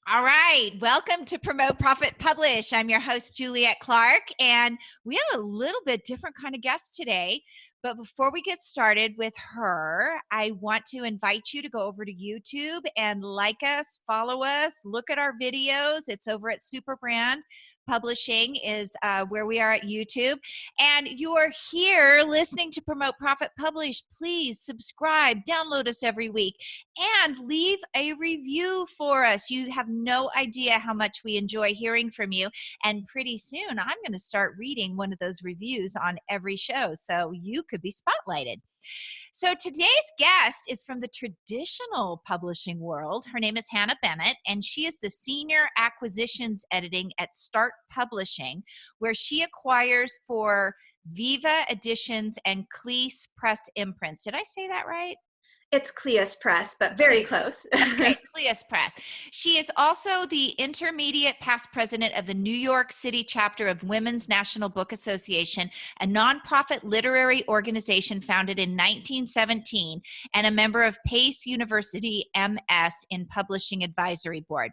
All right, welcome to Promote, Profit, Publish. I'm your host, Juliet Clark, and we have a little bit different kind of guest today. But before we get started with her, I want to invite you to go over to YouTube and like us, follow us, look at our videos. It's over at Superbrand Publishing is where we are at YouTube. And you are here listening to Promote, Profit, Publish. Please subscribe, download us every week, and leave a review for us. You have no idea how much we enjoy hearing from you. And pretty soon, I'm going to start reading one of those reviews on every show, so you could be spotlighted. So today's guest is from the traditional publishing world. Her name is Hannah Bennett, and she is the Senior Acquisitions Editing at Start Publishing, where she acquires for Viva Editions and Cleis Press imprints. Did I say that right? It's Cleis Press, but very close. Okay, Cleis Press. She is also the intermediate past president of the New York City chapter of Women's National Book Association, a nonprofit literary organization founded in 1917, and a member of Pace University MS in Publishing Advisory Board.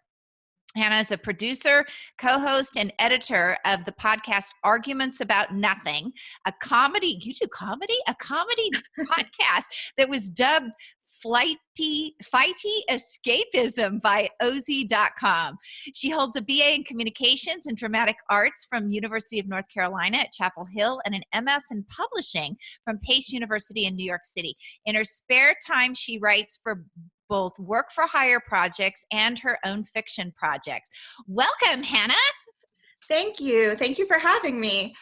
Hannah is a producer, co-host, and editor of the podcast Arguments About Nothing, a comedy, you do comedy? A comedy podcast that was dubbed Fighty Escapism by OZ.com. She holds a BA in Communications and Dramatic Arts from University of North Carolina at Chapel Hill and an MS in Publishing from Pace University in New York City. In her spare time, she writes for both work-for-hire projects and her own fiction projects. Welcome, Hannah. Thank you. Thank you for having me.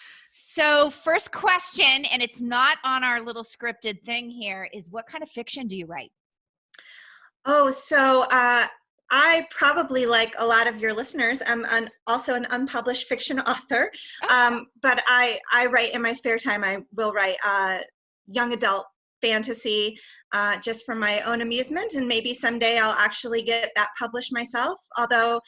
So first question, and it's not on our little scripted thing here, is what kind of fiction do you write? Oh, so I probably, like a lot of your listeners, I'm also an unpublished fiction author, but I write in my spare time. I will write young adult fantasy just for my own amusement, and maybe someday I'll actually get that published myself, although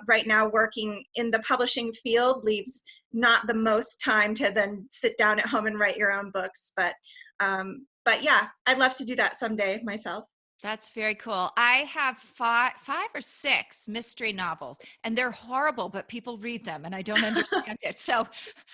right now working in the publishing field leaves not the most time to then sit down at home and write your own books, but yeah, I'd love to do that someday myself. That's very cool. I have five or six mystery novels, and they're horrible, but people read them, and I don't understand it. So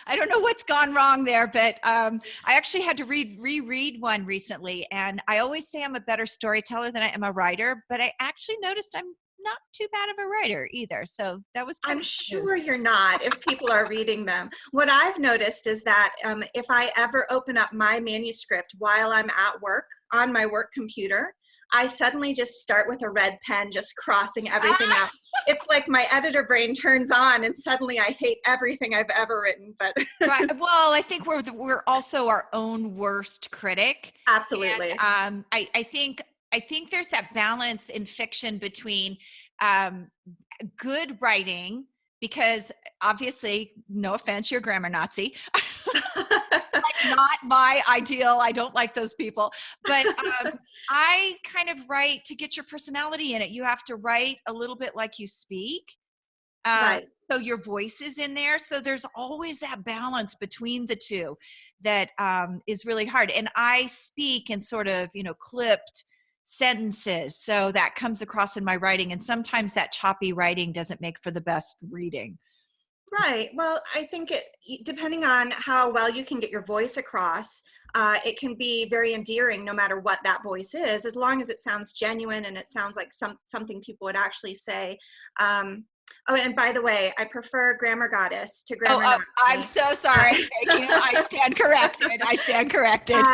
I don't know what's gone wrong there, but I actually had to reread one recently, and I always say I'm a better storyteller than I am a writer, but I actually noticed I'm not too bad of a writer either. So that was kind I'm of sure you're not if people are reading them. What I've noticed is that if I ever open up my manuscript while I'm at work on my work computer, I suddenly just start with a red pen, just crossing everything out. It's like my editor brain turns on and suddenly I hate everything I've ever written. But Right. Well, I think we're also our own worst critic. Absolutely. And, I think there's that balance in fiction between good writing, because obviously, no offense, you're a grammar Nazi. Like, not my ideal. I don't like those people. But I kind of write to get your personality in it. You have to write a little bit like you speak. Right. So your voice is in there. So there's always that balance between the two that is really hard. And I speak in sort of, clipped sentences. So that comes across in my writing. And sometimes that choppy writing doesn't make for the best reading. Right. Well, I think depending on how well you can get your voice across, it can be very endearing no matter what that voice is, as long as it sounds genuine and it sounds like something people would actually say. Oh, and by the way, I prefer grammar goddess to grammar Nazi. I'm so sorry. Thank you. I stand corrected. I stand corrected.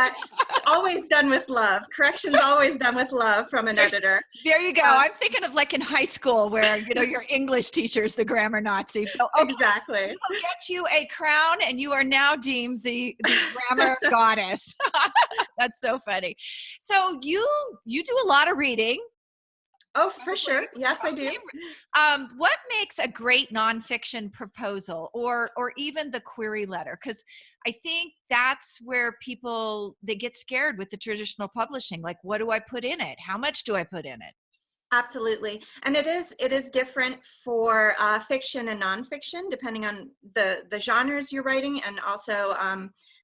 Always done with love. Correction's always done with love from an editor. There you go. I'm thinking of like in high school where, your English teacher is the grammar Nazi. So exactly. We'll get you a crown and you are now deemed the grammar goddess. That's so funny. So you do a lot of reading. Oh, for sure. Yes, I do. What makes a great nonfiction proposal or even the query letter? Because I think that's where they get scared with the traditional publishing. Like, what do I put in it? How much do I put in it? Absolutely. And it is different for fiction and nonfiction, depending on the genres you're writing, and also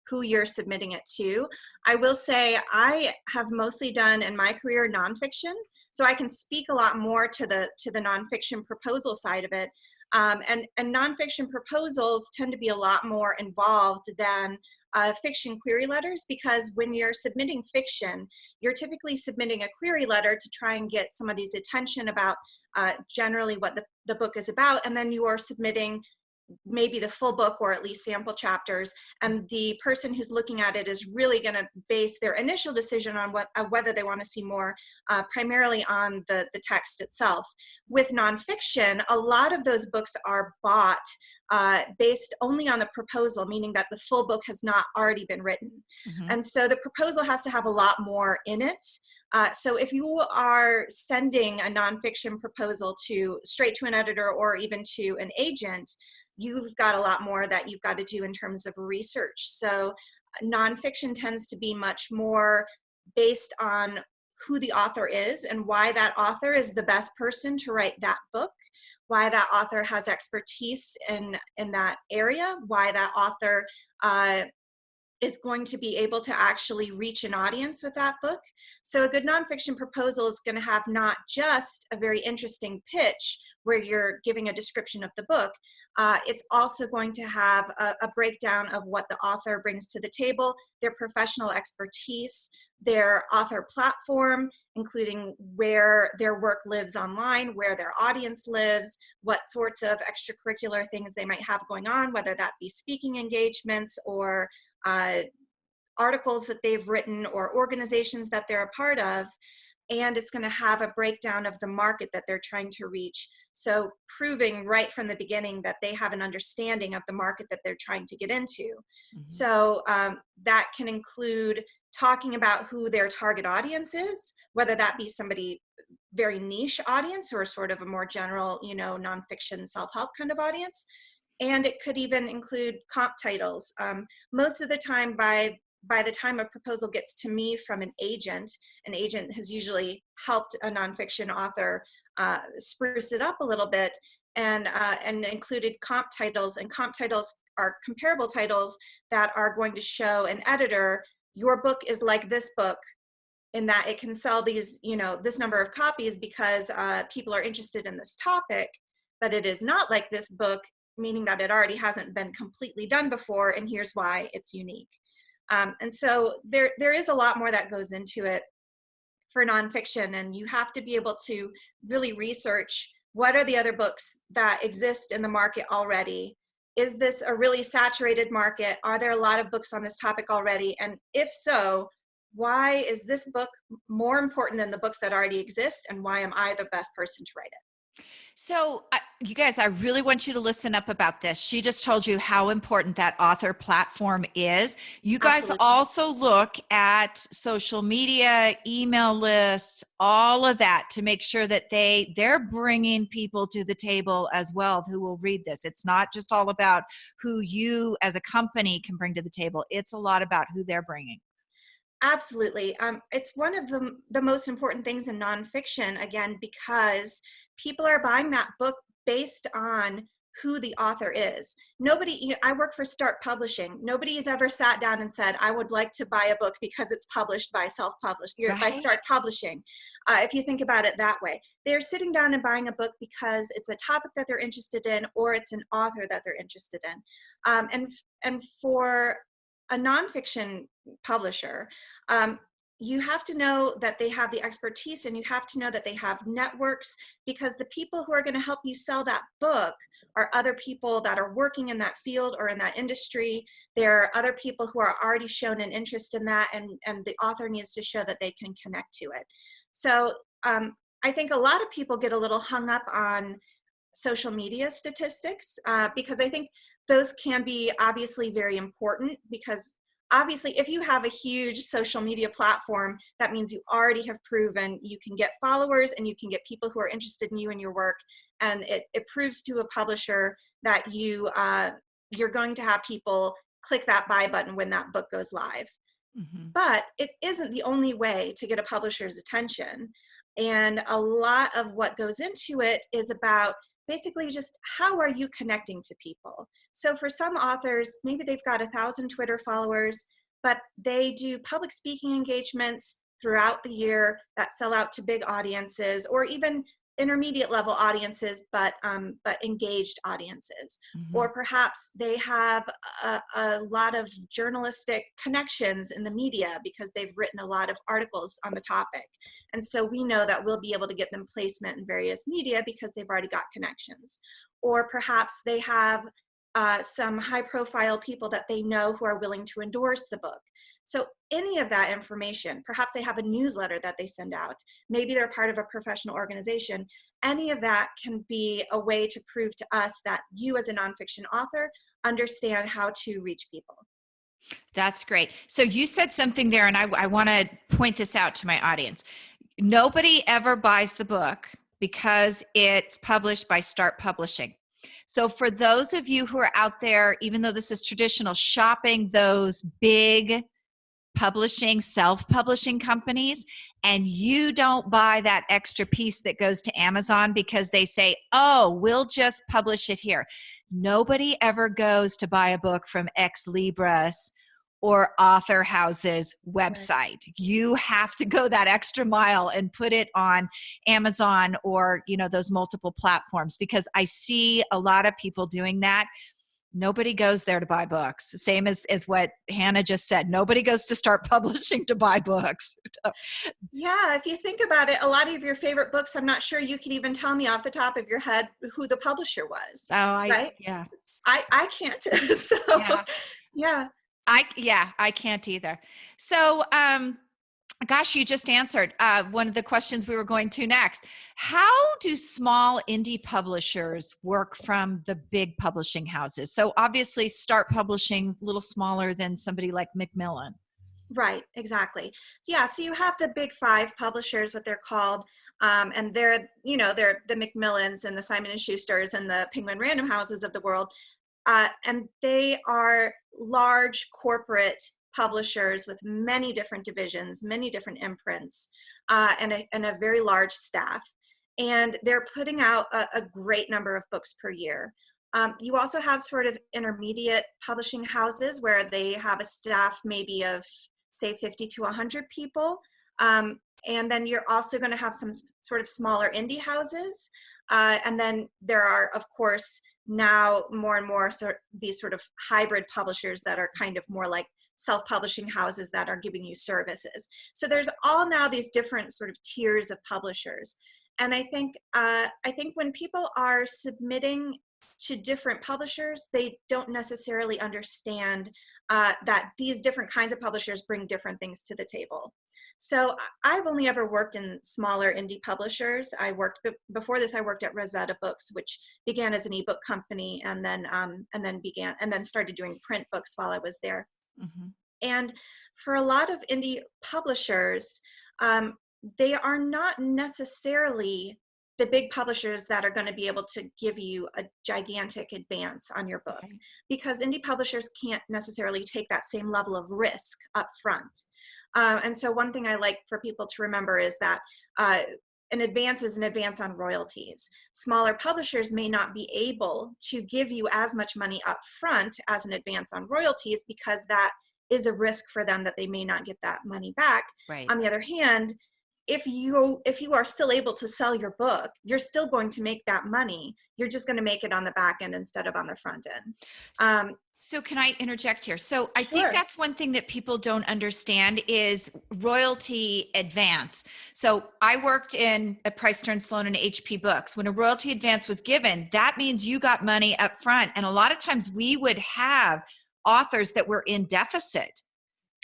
who you're submitting it to. I will say I have mostly done in my career nonfiction, so I can speak a lot more to the nonfiction proposal side of it. And nonfiction proposals tend to be a lot more involved than fiction query letters, because when you're submitting fiction, you're typically submitting a query letter to try and get somebody's attention about generally what the book is about, and then you are submitting maybe the full book or at least sample chapters, and the person who's looking at it is really going to base their initial decision on whether they want to see more primarily on the text itself. With nonfiction, a lot of those books are bought based only on the proposal, meaning that the full book has not already been written. And so the proposal has to have a lot more in it. So if you are sending a nonfiction proposal straight to an editor or even to an agent, you've got a lot more that you've got to do in terms of research. So nonfiction tends to be much more based on who the author is and why that author is the best person to write that book, why that author has expertise in that area, why that author is going to be able to actually reach an audience with that book. So a good nonfiction proposal is going to have not just a very interesting pitch where you're giving a description of the book, it's also going to have a breakdown of what the author brings to the table, their professional expertise, their author platform, including where their work lives online, where their audience lives, what sorts of extracurricular things they might have going on, whether that be speaking engagements or articles that they've written or organizations that they're a part of. And it's going to have a breakdown of the market that they're trying to reach. So proving right from the beginning that they have an understanding of the market that they're trying to get into. So that can include talking about who their target audience is, whether that be somebody very niche audience or sort of a more general, nonfiction self-help kind of audience. And it could even include comp titles. Most of the time, by the time a proposal gets to me from an agent has usually helped a nonfiction author spruce it up a little bit and included comp titles. And comp titles are comparable titles that are going to show an editor, your book is like this book, in that it can sell these, this number of copies because people are interested in this topic, but it is not like this book, meaning that it already hasn't been completely done before, and here's why it's unique. And so there is a lot more that goes into it for nonfiction, and you have to be able to really research what are the other books that exist in the market already. Is this a really saturated market? Are there a lot of books on this topic already? And if so, why is this book more important than the books that already exist, and why am I the best person to write it? So you guys, I really want you to listen up about this. She just told you how important that author platform is. You guys Absolutely. also look at social media, email lists, all of that to make sure that they're bringing people to the table as well who will read this. It's not just all about who you as a company can bring to the table. It's a lot about who they're bringing. Absolutely. It's one of the most important things in nonfiction, again, because people are buying that book based on who the author is. Nobody, I work for Start Publishing. Nobody has ever sat down and said, I would like to buy a book because it's published by self-published, by Start Publishing. If you think about it that way, they're sitting down and buying a book because it's a topic that they're interested in, or it's an author that they're interested in. And for a nonfiction publisher, you have to know that they have the expertise, and you have to know that they have networks, because the people who are going to help you sell that book are other people that are working in that field or in that industry. There are other people who are already shown an interest in that, and the author needs to show that they can connect to it. So I think a lot of people get a little hung up on social media statistics because I think those can be obviously very important, because obviously if you have a huge social media platform, that means you already have proven you can get followers and you can get people who are interested in you and your work, and it proves to a publisher that you're going to have people click that buy button when that book goes live. But it isn't the only way to get a publisher's attention, and a lot of what goes into it is about basically just how are you connecting to people? So for some authors, maybe they've got 1,000 Twitter followers, but they do public speaking engagements throughout the year that sell out to big audiences, or even intermediate level audiences, but engaged audiences. Mm-hmm. Or perhaps they have a lot of journalistic connections in the media because they've written a lot of articles on the topic. And so we know that we'll be able to get them placement in various media because they've already got connections. Or perhaps they have some high profile people that they know who are willing to endorse the book. So any of that information, perhaps they have a newsletter that they send out, maybe they're part of a professional organization, any of that can be a way to prove to us that you as a nonfiction author understand how to reach people. That's great. So you said something there, and I want to point this out to my audience. Nobody ever buys the book because it's published by Start Publishing. So for those of you who are out there, even though this is traditional, shopping those big publishing, self-publishing companies, and you don't buy that extra piece that goes to Amazon because they say, oh, we'll just publish it here. Nobody ever goes to buy a book from Ex Libris or Author House's website. Right. You have to go that extra mile and put it on Amazon or, those multiple platforms, because I see a lot of people doing that. Nobody goes there to buy books. Same as what Hannah just said. Nobody goes to Start Publishing to buy books. Yeah, if you think about it, a lot of your favorite books, I'm not sure you can even tell me off the top of your head who the publisher was. Right? Yeah. I can't. So, yeah. I can't either. So, gosh, you just answered one of the questions we were going to next. How do small indie publishers work from the big publishing houses? So obviously Start Publishing a little smaller than somebody like Macmillan. Right, exactly. So you have the big five publishers, what they're called, and they're the Macmillans and the Simon & Schusters and the Penguin Random Houses of the world. And they are large corporate publishers with many different divisions, many different imprints, and a very large staff. And they're putting out a great number of books per year. You also have sort of intermediate publishing houses where they have a staff maybe of, say, 50 to 100 people. And then you're also going to have some sort of smaller indie houses. And then there are, of course, now more and more these sort of hybrid publishers that are kind of more like self-publishing houses that are giving you services. So there's all now these different sort of tiers of publishers. And I think when people are submitting to different publishers, they don't necessarily understand that these different kinds of publishers bring different things to the table. So I've only ever worked in smaller indie publishers. Before this, I worked at Rosetta Books, which began as an ebook company and then started doing print books while I was there. Mm-hmm. And for a lot of indie publishers, they are not necessarily the big publishers that are going to be able to give you a gigantic advance on your book, because indie publishers can't necessarily take that same level of risk up front. And so one thing I like for people to remember is that an advance is an advance on royalties. Smaller publishers may not be able to give you as much money up front as an advance on royalties, because that is a risk for them that they may not get that money back. Right. On the other hand, if you are still able to sell your book, you're still going to make that money. You're just going to make it on the back end instead of on the front end. So can I interject here? So I think that's one thing that people don't understand is royalty advance. So I worked in a Price Stearns Sloan and HP Books. When a royalty advance was given, that means you got money up front. And a lot of times we would have authors that were in deficit.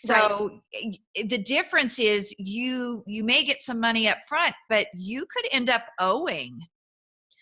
So the difference is you may get some money up front, but you could end up owing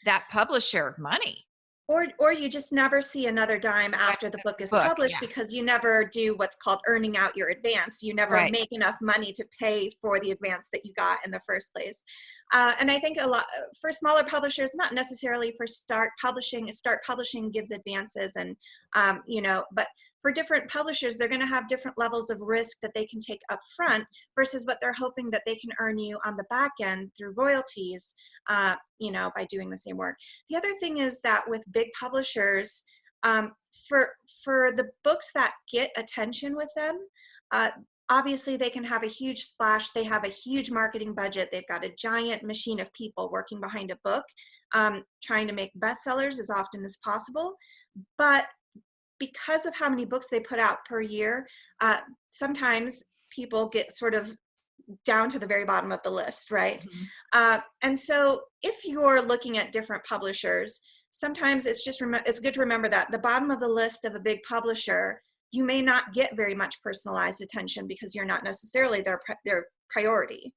that publisher money. Or you just never see another dime after the book is published, because you never do what's called earning out your advance. You never make enough money to pay for the advance that you got in the first place. And I think a lot for smaller publishers, not necessarily for Start Publishing. Start Publishing gives advances, and but for different publishers, they're going to have different levels of risk that they can take up front versus what they're hoping that they can earn you on the back end through royalties, by doing the same work. The other thing is that with big publishers, for the books that get attention with them, obviously they can have a huge splash. They have a huge marketing budget. They've got a giant machine of people working behind a book, trying to make bestsellers as often as possible. But because of how many books they put out per year, sometimes people get sort of down to the very bottom of the list, right? Mm-hmm. And so if you're looking at different publishers, sometimes it's good to remember that the bottom of the list of a big publisher, you may not get very much personalized attention because you're not necessarily their priority,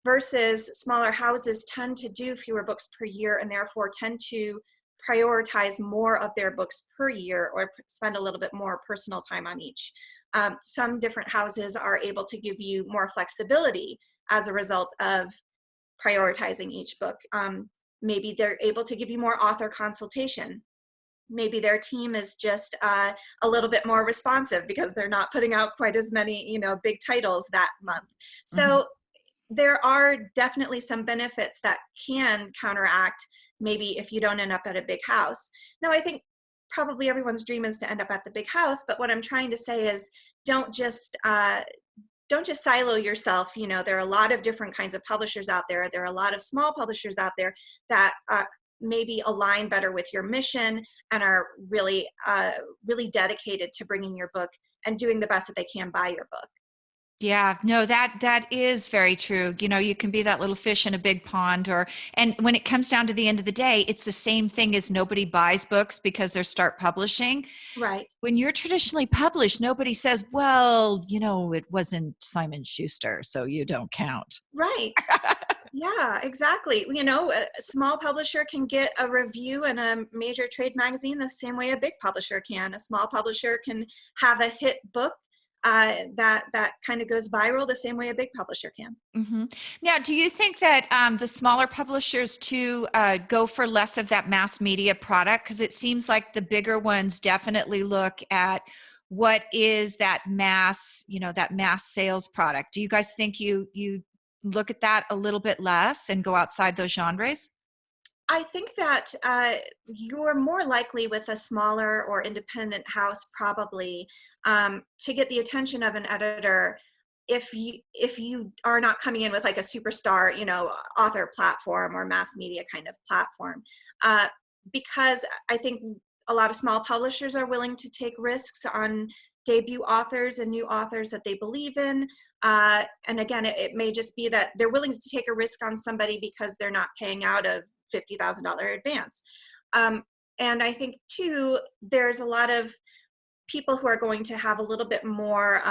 versus smaller houses tend to do fewer books per year and therefore tend to prioritize more of their books per year or spend a little bit more personal time on each. Some different houses are able to give you more flexibility as a result of prioritizing each book. Maybe they're able to give you more author consultation. Maybe their team is just a little bit more responsive because they're not putting out quite as many, big titles that month. So Mm-hmm. there are definitely some benefits that can counteract maybe if you don't end up at a big house. Now, I think probably everyone's dream is to end up at the big house, but what I'm trying to say is don't just silo yourself. There are a lot of different kinds of publishers out there. There are a lot of small publishers out there that maybe align better with your mission and are really, really dedicated to bringing your book and doing the best that they can by your book. Yeah, no, that is very true. You can be that little fish in a big pond, and when it comes down to the end of the day, it's the same thing as nobody buys books because they're start publishing. Right. When you're traditionally published, nobody says, well, it wasn't Simon Schuster, so you don't count. Right. Yeah, exactly. A small publisher can get a review in a major trade magazine the same way a big publisher can. A small publisher can have a hit book that kind of goes viral the same way a big publisher can. Mm-hmm. Now, do you think that the smaller publishers too go for less of that mass media product? Because it seems like the bigger ones definitely look at what is that mass sales product. Do you guys think you look at that a little bit less and go outside those genres? I think that you're more likely with a smaller or independent house probably to get the attention of an editor if you are not coming in with like a superstar, author platform or mass media kind of platform. Because I think a lot of small publishers are willing to take risks on debut authors and new authors that they believe in. And again, it may just be that they're willing to take a risk on somebody because they're not paying out a $50,000 advance. And I think too, there's a lot of people who are going to have a little bit more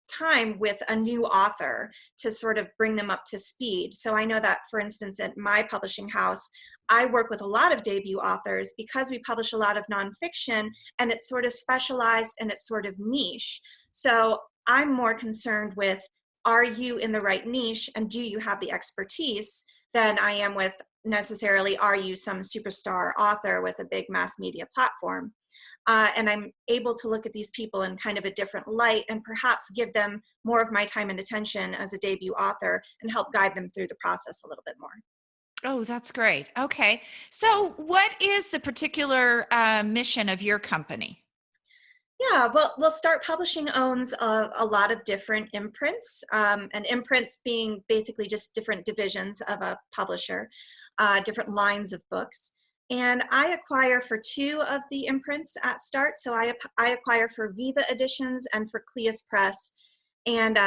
time with a new author to sort of bring them up to speed. So I know that, for instance, at my publishing house, I work with a lot of debut authors because we publish a lot of nonfiction and it's sort of specialized and it's sort of niche. So I'm more concerned with, are you in the right niche and do you have the expertise, than I am with necessarily, are you some superstar author with a big mass media platform? And I'm able to look at these people in kind of a different light and perhaps give them more of my time and attention as a debut author and help guide them through the process a little bit more. Oh, that's great. Okay. So what is the particular mission of your company? Yeah, well, Start Publishing owns a lot of different imprints, and imprints being basically just different divisions of a publisher, different lines of books. And I acquire for two of the imprints at Start. So I acquire for Viva Editions and for Cleis Press. And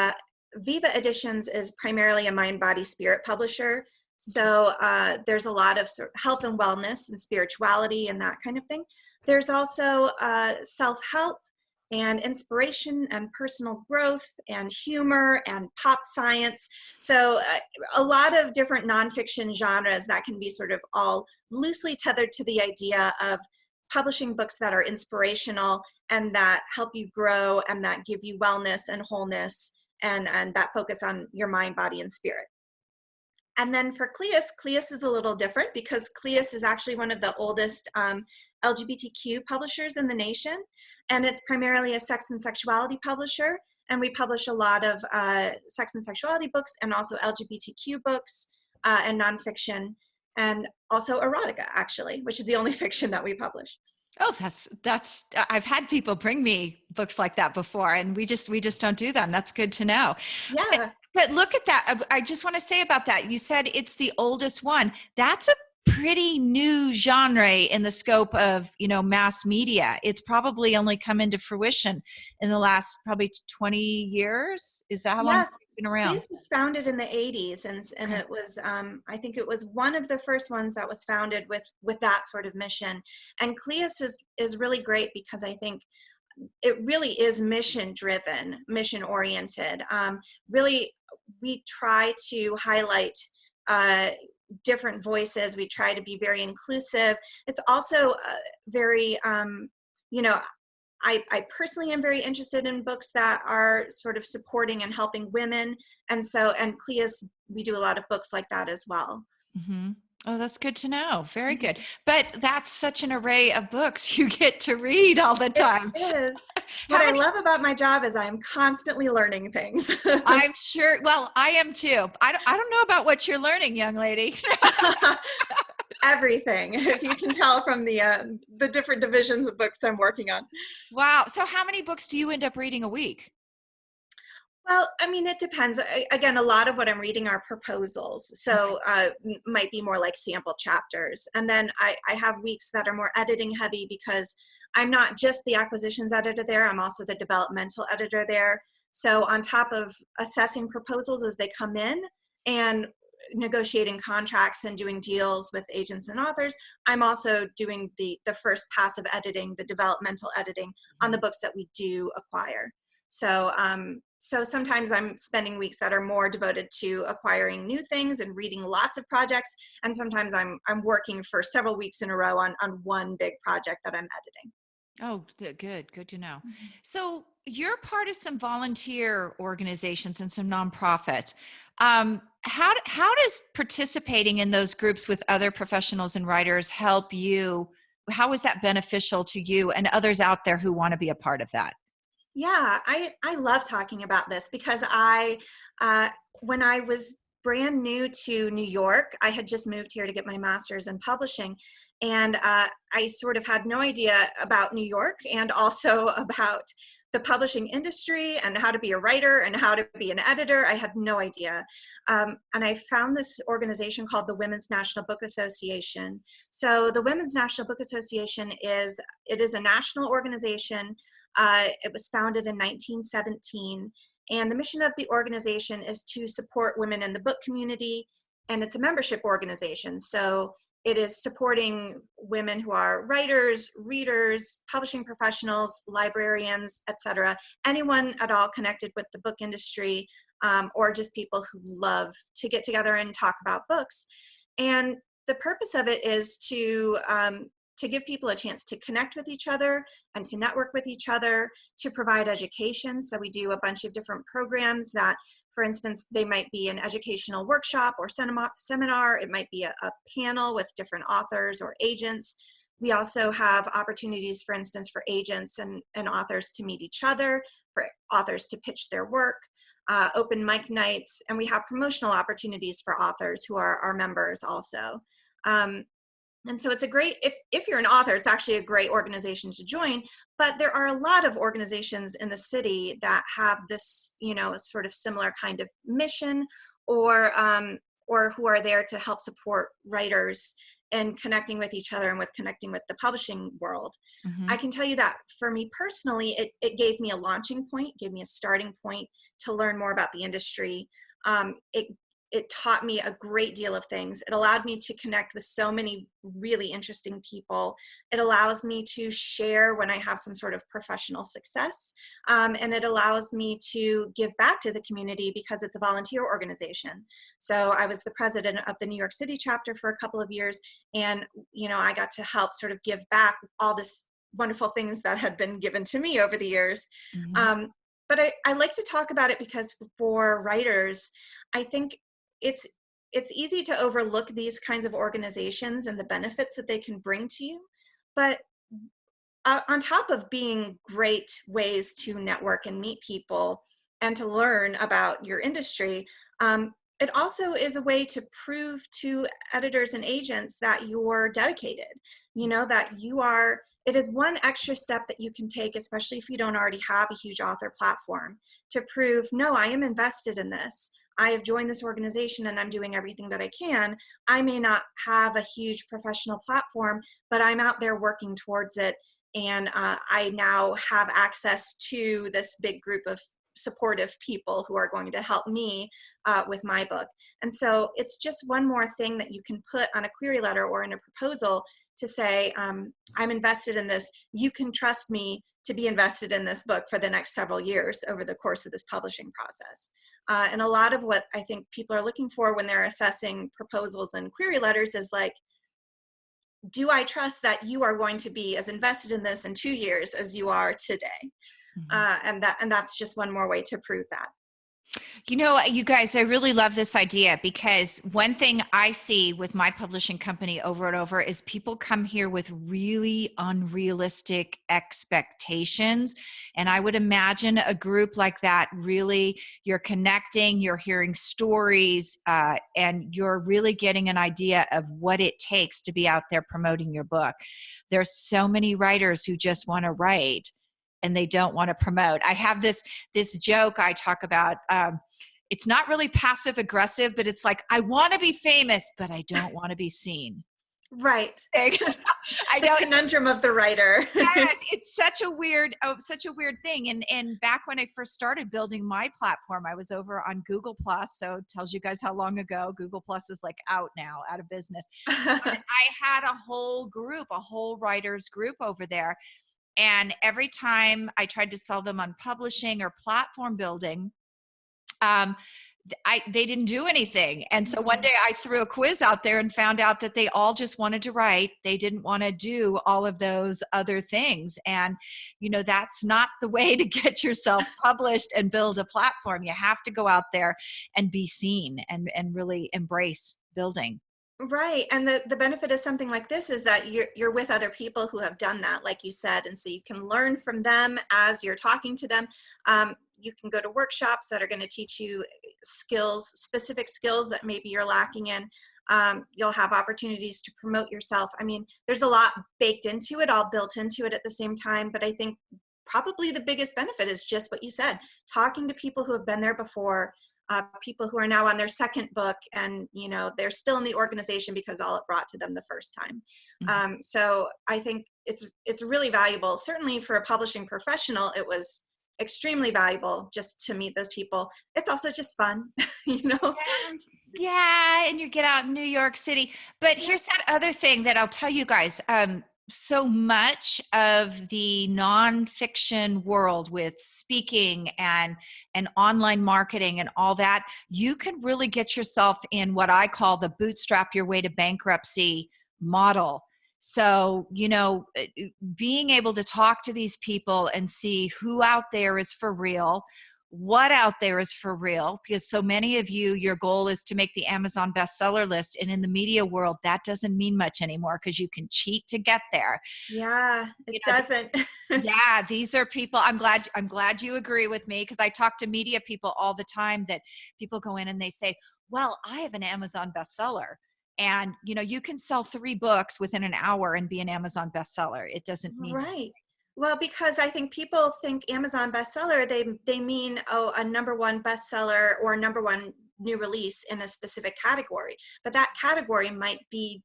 Viva Editions is primarily a mind, body, spirit publisher. So there's a lot of sort of health and wellness and spirituality and that kind of thing. There's also self-help and inspiration and personal growth and humor and pop science. So a lot of different nonfiction genres that can be sort of all loosely tethered to the idea of publishing books that are inspirational and that help you grow and that give you wellness and wholeness and that focus on your mind, body, and spirit. And then for Cleis, Cleis is a little different because Cleis is actually one of the oldest LGBTQ publishers in the nation. And it's primarily a sex and sexuality publisher. And we publish a lot of sex and sexuality books and also LGBTQ books and nonfiction, and also erotica, actually, which is the only fiction that we publish. Oh, that's I've had people bring me books like that before, and we just don't do them. That's good to know. Yeah. But look at that. I just want to say about that. You said it's the oldest one. That's a pretty new genre in the scope of, mass media. It's probably only come into fruition in the last probably 20 years. Is that how long Yes, it's been around? Cleis was founded in the 80s, and Okay. it was I think it was one of the first ones that was founded with that sort of mission. And Cleis is really great because I think it really is mission driven, mission oriented. Really, we try to highlight different voices. We try to be very inclusive. It's also very, I personally am very interested in books that are sort of supporting and helping women. And Cleis, we do a lot of books like that as well. Mm-hmm. Oh, that's good to know. Very good. But that's such an array of books you get to read all the It time. is. What How I many? love about my job is I'm constantly learning things. I'm sure. Well, I am too. I don't know about what you're learning, young lady. Everything, if you can tell from the different divisions of books I'm working on. Wow. So how many books do you end up reading a week? Well, I mean, it depends. Again, a lot of what I'm reading are proposals, so might be more like sample chapters. And then I have weeks that are more editing heavy because I'm not just the acquisitions editor there, I'm also the developmental editor there. So on top of assessing proposals as they come in and negotiating contracts and doing deals with agents and authors, I'm also doing the first pass of editing, the developmental editing on the books that we do acquire. So sometimes I'm spending weeks that are more devoted to acquiring new things and reading lots of projects, and sometimes I'm working for several weeks in a row on one big project that I'm editing. Oh, good to know. So you're part of some volunteer organizations and some nonprofits. How does participating in those groups with other professionals and writers help you? How is that beneficial to you and others out there who want to be a part of that? Yeah, I love talking about this because when I was brand new to New York, I had just moved here to get my master's in publishing, and I sort of had no idea about New York and also about the publishing industry and how to be a writer and how to be an editor. I had no idea. And I found this organization called the Women's National Book Association. So the Women's National Book Association is a national organization. It was founded in 1917, and the mission of the organization is to support women in the book community, and it's a membership organization. So it is supporting women who are writers, readers, publishing professionals, librarians, etc. Anyone at all connected with the book industry, or just people who love to get together and talk about books. And the purpose of it is to give people a chance to connect with each other and to network with each other, to provide education. So we do a bunch of different programs that, for instance, they might be an educational workshop or seminar. It might be a panel with different authors or agents. We also have opportunities, for instance, for agents and authors to meet each other, for authors to pitch their work, open mic nights, and we have promotional opportunities for authors who are our members also. And so it's a great, if you're an author, it's actually a great organization to join, but there are a lot of organizations in the city that have this, sort of similar kind of mission, or who are there to help support writers and connecting with each other and with connecting with the publishing world. Mm-hmm. I can tell you that for me personally, it gave me a launching point, gave me a starting point to learn more about the industry. It taught me a great deal of things. It allowed me to connect with so many really interesting people. It allows me to share when I have some sort of professional success. And it allows me to give back to the community because it's a volunteer organization. So I was the president of the New York City chapter for a couple of years. And, I got to help sort of give back all this wonderful things that had been given to me over the years. Mm-hmm. But I like to talk about it because for writers, I think it's easy to overlook these kinds of organizations and the benefits that they can bring to you. But on top of being great ways to network and meet people and to learn about your industry, it also is a way to prove to editors and agents that you're dedicated, that you are. It is one extra step that you can take, especially if you don't already have a huge author platform, to prove, no, I am invested in this. I have joined this organization and I'm doing everything that I can. I may not have a huge professional platform, but I'm out there working towards it. And I now have access to this big group of supportive people who are going to help me with my book. And so it's just one more thing that you can put on a query letter or in a proposal to say, I'm invested in this. You can trust me to be invested in this book for the next several years over the course of this publishing process. And a lot of what I think people are looking for when they're assessing proposals and query letters is like, do I trust that you are going to be as invested in this in 2 years as you are today? And that's just one more way to prove that. You guys, I really love this idea, because one thing I see with my publishing company over and over is people come here with really unrealistic expectations. And I would imagine a group like that, really, you're connecting, you're hearing stories, and you're really getting an idea of what it takes to be out there promoting your book. There's so many writers who just want to write and they don't want to promote. I have this joke I talk about. It's not really passive aggressive, but it's like, I want to be famous, but I don't want to be seen. Right. I The conundrum of the writer. Yes, it's such a weird thing. And back when I first started building my platform, I was over on Google Plus. So it tells you guys how long ago. Google Plus is like out of business. But I had a whole writers group over there. And every time I tried to sell them on publishing or platform building, they didn't do anything. And so one day I threw a quiz out there and found out that they all just wanted to write. They didn't want to do all of those other things. And, that's not the way to get yourself published and build a platform. You have to go out there and be seen and really embrace building. Right. And the benefit of something like this is that you're with other people who have done that, like you said. And so you can learn from them as you're talking to them. You can go to workshops that are going to teach you specific skills that maybe you're lacking in. You'll have opportunities to promote yourself. I mean, there's a lot baked into it, all built into it at the same time. But I think probably the biggest benefit is just what you said, talking to people who have been there before, people who are now on their second book, and they're still in the organization because all it brought to them the first time. So I think it's really valuable. Certainly for a publishing professional, it was extremely valuable just to meet those people. It's also just fun, Yeah, and you get out in New York City. But here's that other thing that I'll tell you guys. So much of the nonfiction world with speaking and online marketing and all that, you can really get yourself in what I call the bootstrap your way to bankruptcy model. So, being able to talk to these people and see who out there is for real, what out there is for real, because so many of you, your goal is to make the Amazon bestseller list. And in the media world, that doesn't mean much anymore because you can cheat to get there. Yeah, it doesn't. Yeah, these are people. I'm glad you agree with me, because I talk to media people all the time that people go in and they say, well, I have an Amazon bestseller. And, you can sell 3 books within an hour and be an Amazon bestseller. It doesn't mean right. anything. Well, because I think people think Amazon bestseller, they mean, a #1 bestseller or #1 new release in a specific category. But that category might be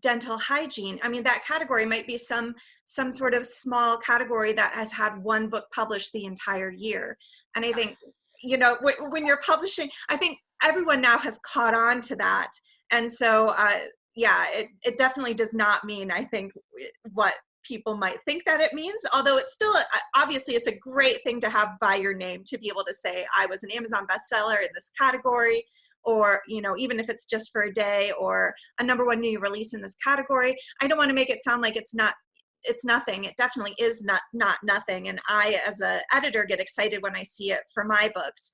dental hygiene. I mean, that category might be some sort of small category that has had 1 book published the entire year. And I think, when you're publishing, I think everyone now has caught on to that. And so, it definitely does not mean, I think, what people might think that it means, although it's still, obviously it's a great thing to have by your name, to be able to say, I was an Amazon bestseller in this category, or, even if it's just for a day, or a #1 new release in this category. I don't want to make it sound like it's nothing. It definitely is not nothing. And I, as an editor, get excited when I see it for my books.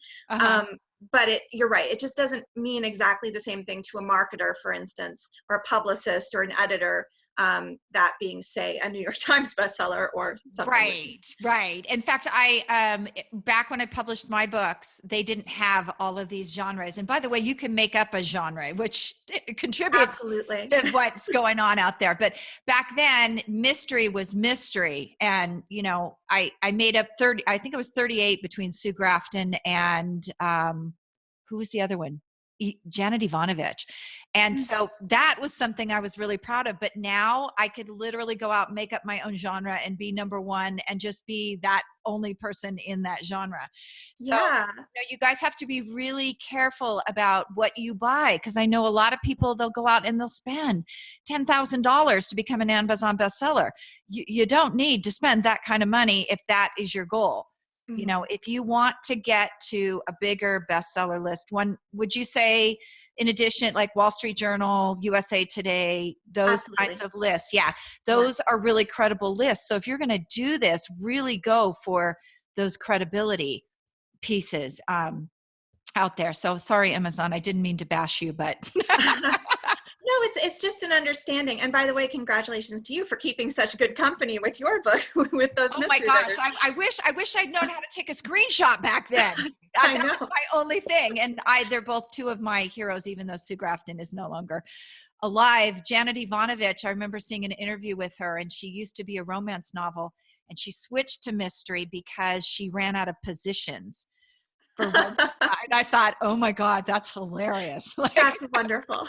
but you're right. It just doesn't mean exactly the same thing to a marketer, for instance, or a publicist or an editor, that being, say, a New York Times bestseller or something. Right. In fact, back when I published my books, they didn't have all of these genres. And by the way, you can make up a genre, which contributes Absolutely to what's going on out there. But back then, mystery was mystery. And, you know, I made up 30, I think it was 38 between Sue Grafton and who was the other one? Janet Ivanovich. And so that was something I was really proud of. But now I could literally go out and make up my own genre and be number one and just be that only person in that genre. So yeah. you know, you guys have to be really careful about what you buy, because I know a lot of people, they'll go out and they'll spend $10,000 to become an Amazon bestseller. You don't need to spend that kind of money if that is your goal. You know, if you want to get to a bigger bestseller list, would you say, in addition, like Wall Street Journal, USA Today, those Absolutely. kinds of lists? Yeah, those are really credible lists. So if you're going to do this, really go for those credibility pieces out there. So sorry, Amazon, I didn't mean to bash you, but No, it's just an understanding. And by the way, congratulations to you for keeping such good company with your book, with those mystery writers. I wish I'd known how to take a screenshot back then. I That know. was my only thing. And they're both two of my heroes, even though Sue Grafton is no longer alive. Janet Ivanovich, I remember seeing an interview with her, and she used to be a romance novel, and she switched to mystery because she ran out of positions for romance. And I thought, oh my God, that's hilarious. Like, That's wonderful.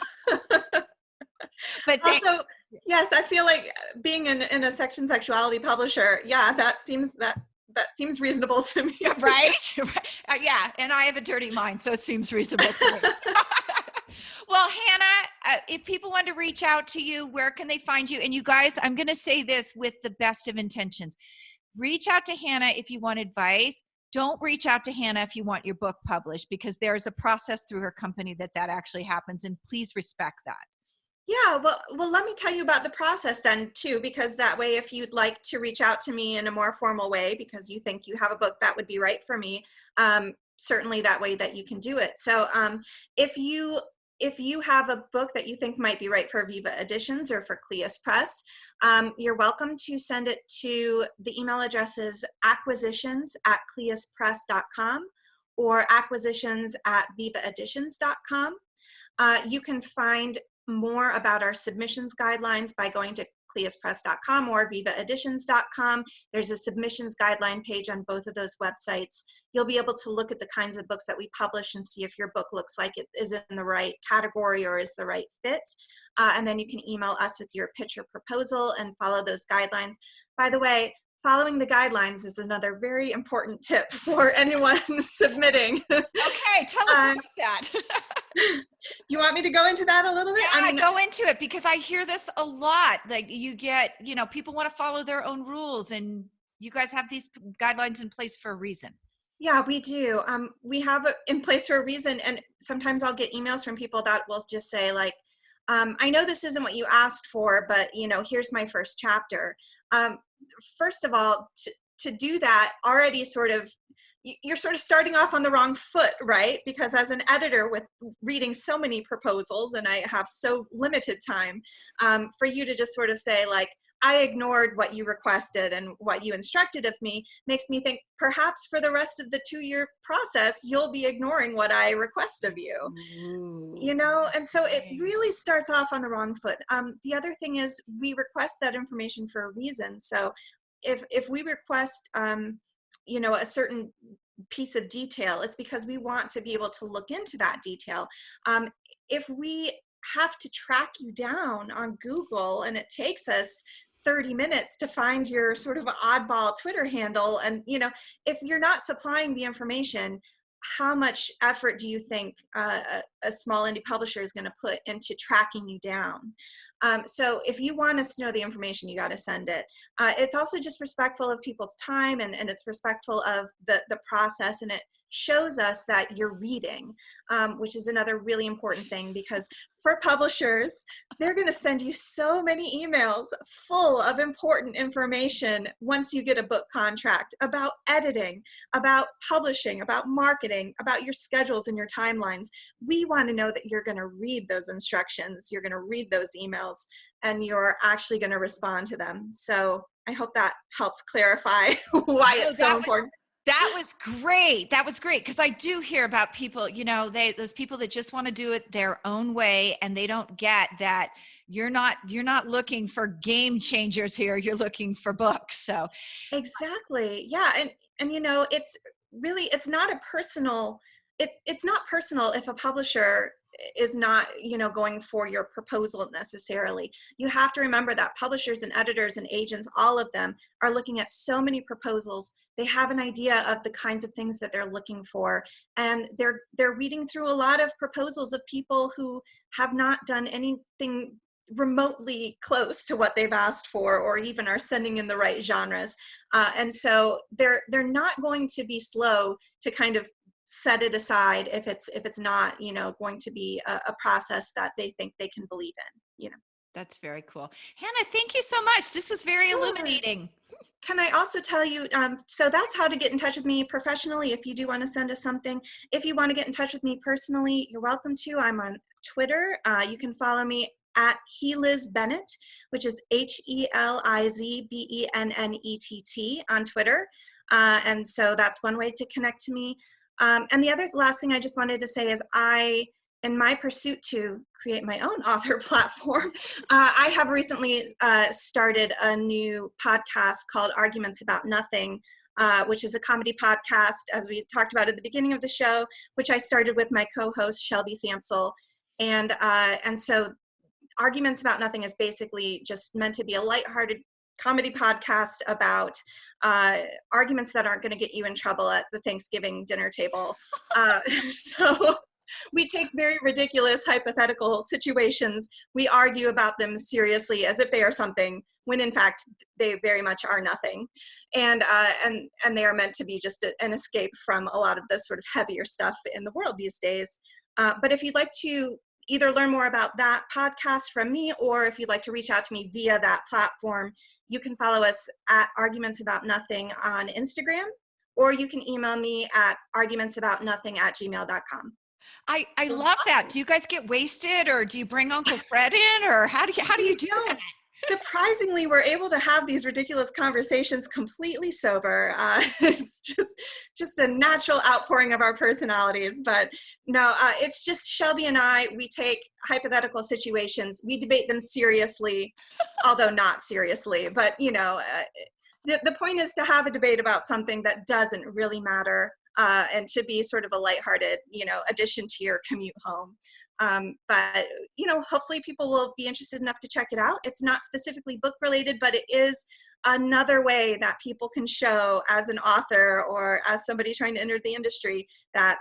but Also, yes, I feel like being in a section sexuality publisher, yeah, that seems reasonable to me. right? Yeah, and I have a dirty mind, so it seems reasonable to me. Well, Hannah, if people want to reach out to you, where can they find you? And you guys, I'm going to say this with the best of intentions. Reach out to Hannah if you want advice. Don't reach out to Hannah if you want your book published, because there's a process through her company that actually happens, and please respect that. Yeah, well, let me tell you about the process then too, because that way, if you'd like to reach out to me in a more formal way, because you think you have a book that would be right for me, certainly that way that you can do it. So if you have a book that you think might be right for Viva Editions or for Cleis Press, you're welcome to send it to the email addresses acquisitions@cleispress.com or acquisitions@vivaeditions.com. You can find more about our submissions guidelines by going to cleispress.com or vivaeditions.com. There's a submissions guideline page on both of those websites. You'll be able to look at the kinds of books that we publish and see if your book looks like it is in the right category or is the right fit. And then you can email us with your pitch or proposal and follow those guidelines. By the way, following the guidelines is another very important tip for anyone submitting. Okay, tell us about that. You want me to go into that a little bit? Yeah, I go into it because I hear this a lot. Like you get, you know, people want to follow their own rules, and you guys have these guidelines in place for a reason. Yeah, we do. We have it in place for a reason. And sometimes I'll get emails from people that will just say like, I know this isn't what you asked for, but you know, here's my first chapter. First of all, to do that already you're sort of starting off on the wrong foot, right? Because as an editor with reading so many proposals and I have so limited time, for you to just sort of say like, I ignored what you requested and what you instructed of me makes me think perhaps for the rest of the 2-year process, you'll be ignoring what I request of you. Ooh, you know? And so it really starts off on the wrong foot. The other thing is we request that information for a reason. So if we request, you know, a certain piece of detail, it's because we want to be able to look into that detail. If we have to track you down on Google and it takes us 30 minutes to find your sort of oddball Twitter handle, and you know, if you're not supplying the information, how much effort do you think a small indie publisher is going to put into tracking you down. So if you want us to know the information, you got to send it. It's also just respectful of people's time, and it's respectful of the process, and it shows us that you're reading, which is another really important thing, because for publishers, they're going to send you so many emails full of important information once you get a book contract about editing, about publishing, about marketing, about your schedules and your timelines. We want to know that you're going to read those instructions, you're going to read those emails, and you're actually going to respond to them. So I hope that helps clarify why it's so important. That was great. That was great. Because I do hear about people, those people that just want to do it their own way, and they don't get that you're not looking for game changers here. You're looking for books. So exactly. Yeah. And it's not a personal, it's not personal if a publisher is not, going for your proposal necessarily. You have to remember that publishers and editors and agents, all of them are looking at so many proposals. They have an idea of the kinds of things that they're looking for. And they're reading through a lot of proposals of people who have not done anything remotely close to what they've asked for, or even are sending in the right genres. And so they're not going to be slow to kind of set it aside if it's not, going to be a process that they think they can believe in. That's very cool. Hannah, thank you so much. This was very illuminating. Can I also tell you, so that's how to get in touch with me professionally if you do want to send us something. If you want to get in touch with me personally, you're welcome to. I'm on Twitter. You can follow me at Heliz Bennett, which is HELIZBENNETT on Twitter. And so that's one way to connect to me. And the last thing I just wanted to say is in my pursuit to create my own author platform, I have recently started a new podcast called Arguments About Nothing, which is a comedy podcast, as we talked about at the beginning of the show, which I started with my co-host Shelby Samsel. And so Arguments About Nothing is basically just meant to be a lighthearted comedy podcast about arguments that aren't going to get you in trouble at the Thanksgiving dinner table. So we take very ridiculous hypothetical situations. We argue about them seriously as if they are something, when in fact they very much are nothing. And they are meant to be just an escape from a lot of the sort of heavier stuff in the world these days. But if you'd like to either learn more about that podcast from me, or if you'd like to reach out to me via that platform, you can follow us at Arguments About Nothing on Instagram, or you can email me at argumentsaboutnothing@gmail.com. I love that. Do you guys get wasted, or do you bring Uncle Fred in, or how do you do that? Surprisingly, we're able to have these ridiculous conversations completely sober. It's just a natural outpouring of our personalities. But no, it's just Shelby and I, we take hypothetical situations, we debate them seriously, although not seriously. But, the point is to have a debate about something that doesn't really matter, and to be sort of a lighthearted, addition to your commute home. But, hopefully people will be interested enough to check it out. It's not specifically book related, but it is another way that people can show as an author or as somebody trying to enter the industry that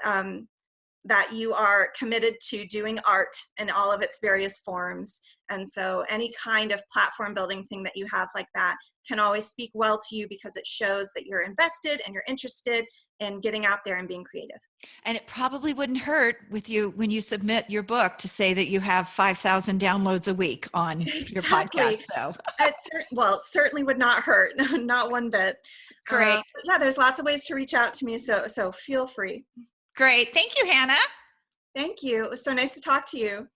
you are committed to doing art in all of its various forms. And so any kind of platform building thing that you have like that can always speak well to you, because it shows that you're invested and you're interested in getting out there and being creative. And it probably wouldn't hurt with you when you submit your book to say that you have 5,000 downloads a week on your podcast. So it certainly would not hurt. Not one bit. Great. Yeah, there's lots of ways to reach out to me. So feel free. Great. Thank you, Hannah. Thank you. It was so nice to talk to you.